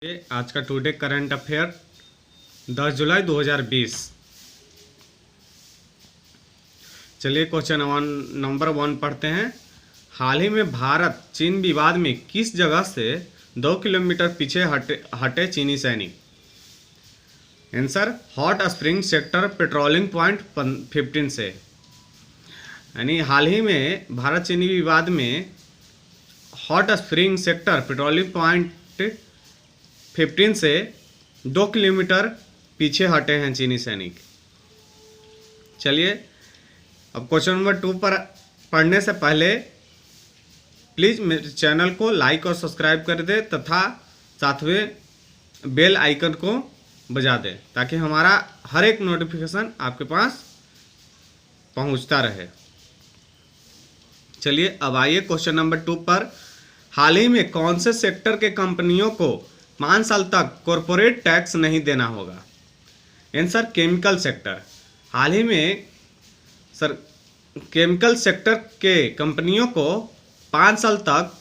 ये आज का टुडे करंट अफेयर 10 जुलाई 2020। चलिए क्वेश्चन नंबर 1 पढ़ते हैं। हाल ही में भारत चीन विवाद में किस जगह से 2 किलोमीटर पीछे हटे चीनी सैनिक? Answer, hot spring sector patrolling point 15 से। यानी हाल ही में भारत चीनी विवाद में hot spring sector patrolling point 15 से 2 किलोमीटर पीछे हटे हैं चीनी सैनिक। चलिए अब क्वेश्चन नंबर 2 पर पढ़ने से पहले प्लीज़ मेरे चैनल को लाइक और सब्सक्राइब कर दे तथा साथ में बेल आइकन को बजा दे ताकि हमारा हर एक नोटिफिकेशन आपके पास पहुंचता रहे। चलिए अब आइए क्वेश्चन नंबर 2 पर। हाल ही में कौन से सेक्टर के कंपनियों को 5 साल तक कॉरपोरेट टैक्स नहीं देना होगा? Answer, chemical sector. हाल ही में केमिकल सेक्टर के कंपनियों को 5 साल तक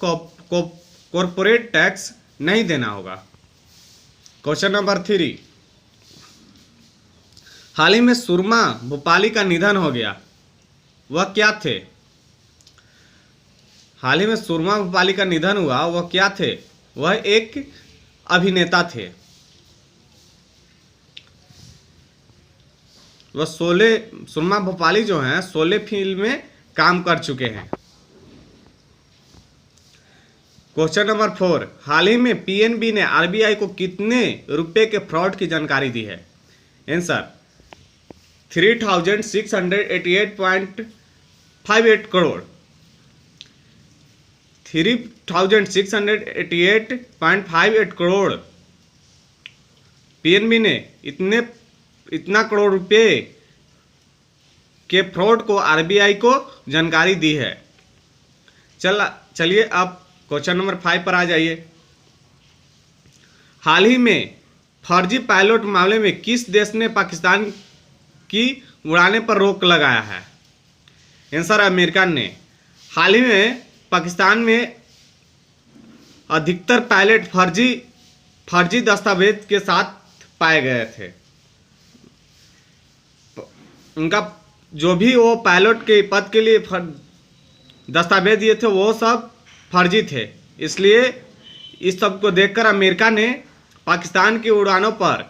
कॉरपोरेट टैक्स नहीं देना होगा। Question number 3। हाल ही में सुरमा भोपाली का निधन हो गया, वह क्या थे? हाल ही में सुरमा भोपाली का निधन हुआ, वह क्या थे? वह एक अभिनेता थे। वह सुरमा भोपाली जो हैं शोले फिल्म में काम कर चुके हैं। Question number 4। हाल ही में पीएनबी ने आरबीआई को कितने रुपए के फ्रॉड की जानकारी दी है? आंसर, 3688.58 करोड़। 3688.58 करोड़ पीएनबी ने इतना करोड़ रुपए के फ्रॉड को आरबीआई को जानकारी दी है। चलिए अब क्वेश्चन नंबर 5 पर आ जाइए। हाल ही में फर्जी पायलट मामले में किस देश ने पाकिस्तान की उड़ाने पर रोक लगाया है? आंसर, अमेरिका ने। हाल ही में पाकिस्तान में अधिकतर पायलट फर्जी दस्तावेज के साथ पाए गए थे। उनका जो भी वो पायलट के पद के लिए दस्तावेज दिए थे वो सब फर्जी थे। इसलिए इस सब को देखकर अमेरिका ने पाकिस्तान की उड़ानों पर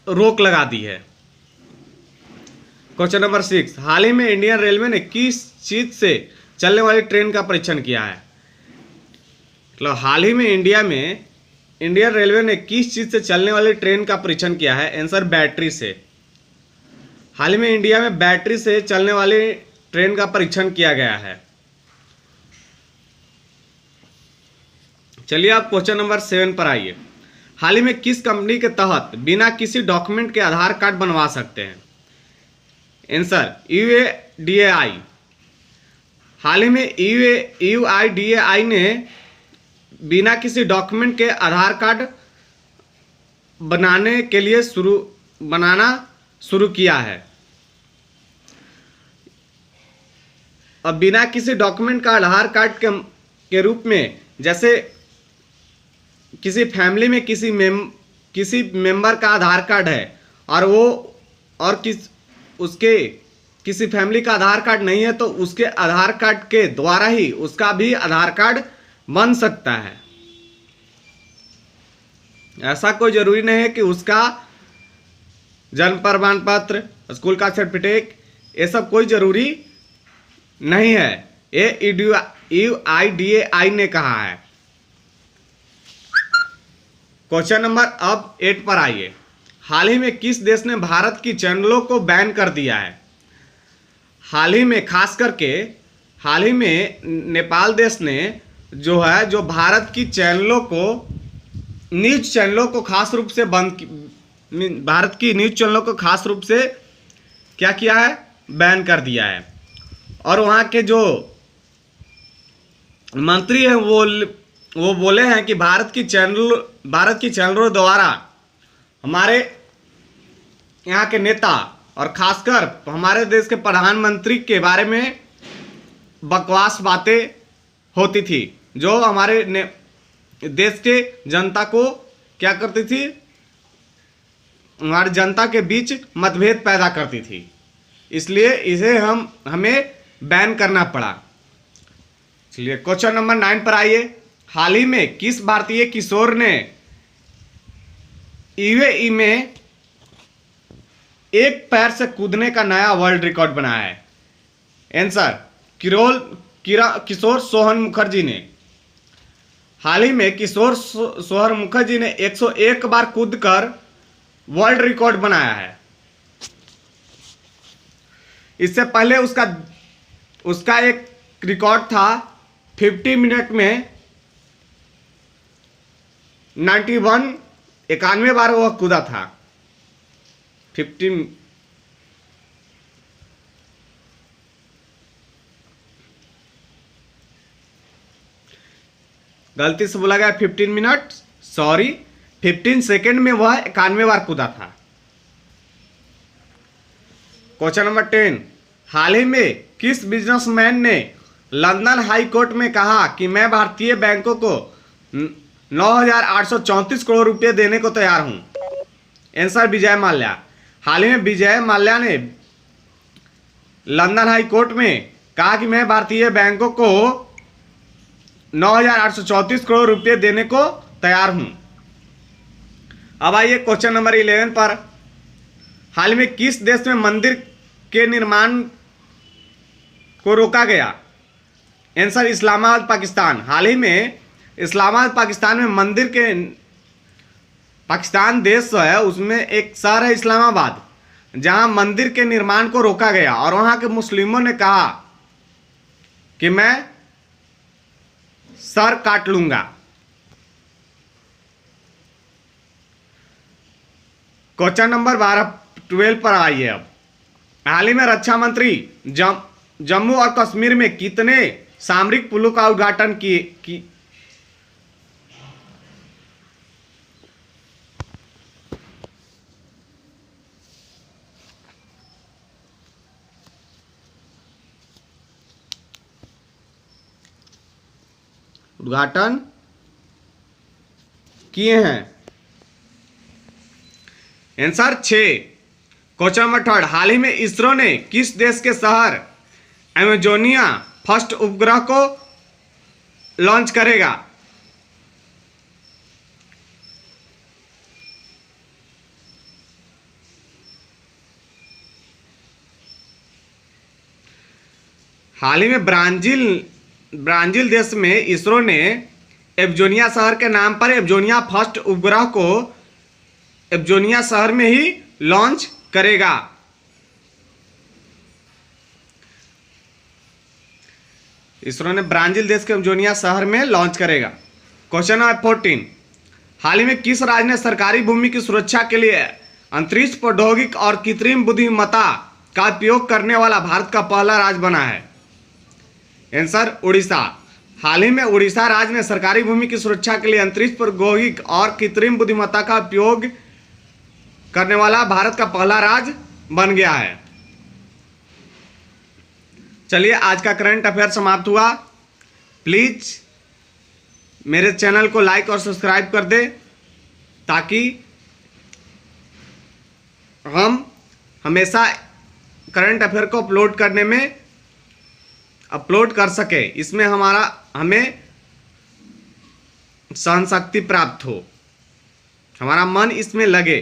रोक लगा दी है। Question number 6। हाल ही में इंडियन रेलवे ने किस चीज से चलने वाली ट्रेन का परीक्षण किया है? मतलब हाल ही में इंडियन रेलवे ने किस चीज से चलने वाली ट्रेन का परीक्षण किया है? आंसर, बैटरी से। हाल ही में इंडिया में बैटरी से चलने वाली ट्रेन का परीक्षण किया गया है। चलिए आप क्वेश्चन नंबर 7 पर आइए। हाल ही में किस कंपनी के तहत बिना किसी डॉक्यूमेंट के आधार कार्ड बनवा सकते हैं? Answer, UIDAI। हाल ही में UIDAI ने बिना किसी डॉक्यूमेंट के आधार कार्ड बनाने के लिए शुरू किया है। अब बिना किसी डॉक्यूमेंट का आधार कार्ड के रूप में, जैसे किसी फैमिली में किसी मेंबर का आधार कार्ड है और उसके किसी फैमिली का आधार कार्ड नहीं है तो उसके आधार कार्ड के द्वारा ही उसका भी आधार कार्ड बन सकता है। ऐसा कोई जरूरी नहीं है कि उसका जन्म प्रमाण पत्र, स्कूल का सर्टिफिकेट, ये सब कोई जरूरी नहीं है। ये UIDAI ने कहा है। क्वेश्चन नंबर अब 8 पर आइए। हाल ही में किस देश ने भारत की चैनलों को बैन कर दिया है? हाल ही में नेपाल देश ने जो भारत की न्यूज चैनलों को खास रूप से भारत की न्यूज चैनलों को खास रूप से क्या किया है? बैन कर दिया है। और वहाँ के जो मंत्री हैं वो बोले हैं कि भारत की चैनलों द्वारा हमारे यहाँ के नेता और खासकर हमारे देश के प्रधानमंत्री के बारे में बकवास बातें होती थी, जो हमारे देश के जनता को क्या करती थी, हमारी जनता के बीच मतभेद पैदा करती थी, इसलिए इसे हमें बैन करना पड़ा। चलिए क्वेश्चन नंबर 9 पर आइए। हाल ही में किस भारतीय किशोर ने यूएई में एक पैर से कूदने का नया वर्ल्ड रिकॉर्ड बनाया है? आंसर किशोर सोहन मुखर्जी ने। हाल ही में किशोर सोहन मुखर्जी ने 101 बार कूदकर वर्ल्ड रिकॉर्ड बनाया है। इससे पहले उसका एक रिकॉर्ड था 50 मिनट में 91 बार वह कूदा था। 50 गलती से बोला गया 15 मिनट, सॉरी 15 सेकेंड में वह 91 बार कूदा था। Question number 10। हाल ही में किस बिजनेसमैन ने लंदन हाई कोर्ट में कहा कि मैं भारतीय बैंकों को 9,834 करोड़ रुपए देने को तैयार हूं? आंसर विजय माल्या। हाल ही में विजय माल्या ने लंदन हाई कोर्ट में कहा कि मैं भारतीय बैंकों को 9,834 करोड़ रुपए देने को तैयार हूं। अब आइए क्वेश्चन नंबर 11 पर। हाल ही में किस देश में मंदिर के निर्माण को रोका गया? आंसर इस्लामाबाद पाकिस्तान। हाल ही में इस्लामाबाद पाकिस्तान में मंदिर के, पाकिस्तान देश है उसमें एक शहर है इस्लामाबाद, जहां मंदिर के निर्माण को रोका गया और वहां के मुस्लिमों ने कहा कि मैं सर काट लूंगा। क्वेश्चन नंबर 12 पर आइए। अब हाल ही में रक्षा मंत्री जम्मू और कश्मीर में कितने सामरिक पुलों का उद्घाटन की उद्घाटन किए हैं? आंसर 6। Question number 3। हाल ही में इसरो ने किस देश के शहर एमेजोनिया फर्स्ट उपग्रह को लॉन्च करेगा? हाल ही में ब्राजील देश में इसरो ने एमेजोनिया शहर के नाम पर एमेजोनिया फर्स्ट उपग्रह को एमेजोनिया शहर में ही लॉन्च करेगा। इसरो ने ब्राजील देश के एमेजोनिया शहर में लॉन्च करेगा। Question number 14। हाल ही में किस राज्य ने सरकारी भूमि की सुरक्षा के लिए अंतरिक्ष प्रौद्योगिकी और कृत्रिम बुद्धिमत्ता का उपयोग करने वाला भारत का पहला राज्य बना है? आंसर उड़ीसा। हाल ही में उड़ीसा राज्य ने सरकारी भूमि की सुरक्षा के लिए अंतरिक्ष प्रौद्योगिकी और कृत्रिम बुद्धिमत्ता का उपयोग करने वाला भारत का पहला राज्य बन गया है। चलिए आज का करंट अफेयर समाप्त हुआ। प्लीज मेरे चैनल को लाइक और सब्सक्राइब कर दे ताकि हम हमेशा करंट अफेयर को अपलोड कर सके, इसमें हमें सहनशक्ति प्राप्त हो, हमारा मन इसमें लगे।